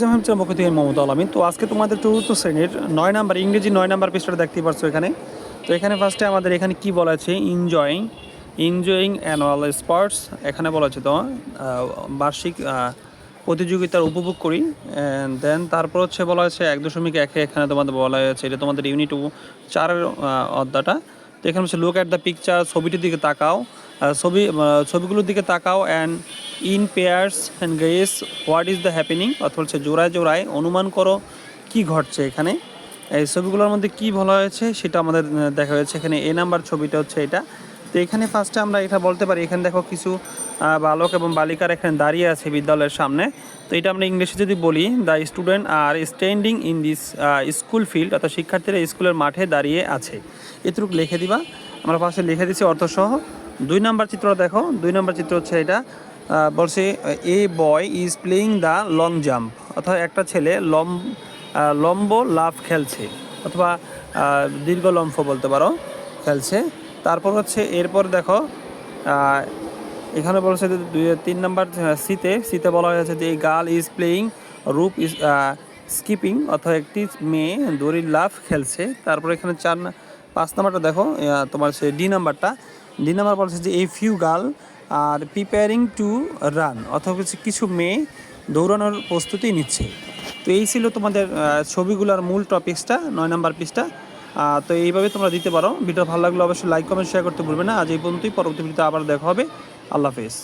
Exam হচ্ছে পক্ষ থেকে মোহাম্মদ আলামিন। তো আজকে তোমাদের চতুর্থ শ্রেণীর 9 নাম্বার ইংরেজি 9 নাম্বার পৃষ্ঠাটা দেখতেই পাচ্ছ এখানে। তো এখানে ফার্স্টে আমাদের এখানে কি বলা আছে, এনজয়িং অ্যানুয়াল স্পোর্টস। এখানে বলা আছে তো বার্ষিক প্রতিযোগিতার উপভোগ করি। দেন তারপর হচ্ছে বলা হচ্ছে 1.1 এখানে তোমাদের বলা হয়েছে, এটা তোমাদের ইউনিট 4-এর অধ্যায়টা। তো এখানে হচ্ছে লুক অ্যাট দ্য পিকচার, ছবিটির দিকে তাকাও, ছবিগুলোর দিকে তাকাও and in pairs and guess what is the happening, অথবা হচ্ছে জোড়ায় জোড়ায় অনুমান করো কি ঘটছে এখানে। এই ছবিগুলোর মধ্যে কি বলা হয়েছে সেটা আমাদের দেখা হয়েছে এখানে। এ নাম্বার ছবিটা হচ্ছে এটা। তো এখানে ফার্স্টে আমরা এটা বলতে পারি, এখানে দেখো কিছু বালক এবং বালিকার এখানে দাঁড়িয়ে আছে বিদ্যালয়ের সামনে। তো এটা আমরা ইংলিশে যদি বলি, the student are standing in this school field, অর্থাৎ শিক্ষার্থীরা স্কুলের মাঠে দাঁড়িয়ে আছে। এটুকু লিখে দিবা, আমরা পাশে লিখে দিচ্ছি অর্থসহ। 2 নাম্বার চিত্রটা দেখো, 2 নাম্বার চিত্র হচ্ছে এটা। বলছে a boy is playing the long jump, অর্থাৎ একটা ছেলে লম্ব লাফ খেলছে, অথবা দীর্ঘ লম্ফ বলতে পারো, খেলছে। তারপর হচ্ছে এরপর দেখো এখানে বলছে যে 3 নাম্বার সিতে বলা হয়েছে যে এই গার্ল ইজ প্লেয়িং, রূপ ইজ স্কিপিং, অথবা একটি মেয়ে দড়ির লাফ খেলছে। তারপর এখানে 5 নাম্বারটা দেখো, তোমার সে ডি নাম্বার বলছে যে এই few girl are preparing to run, অথবা কিছু মেয়ে দৌড়ানোর প্রস্তুতি নিচ্ছে। তো এই ছিল তোমাদের ছবিগুলোর মূল টপিক্সটা 9 নাম্বার পৃষ্ঠা। তো এইভাবে তোমরা দিতে পারো। ভিডিও ভালো লাগলে অবশ্যই লাইক কমেন্ট শেয়ার করতে ভুলবে না। আজ এই পর্যন্তই, পরবর্তী ভিডিওতে আবার দেখা হবে। আল্লাহ হাফেজ।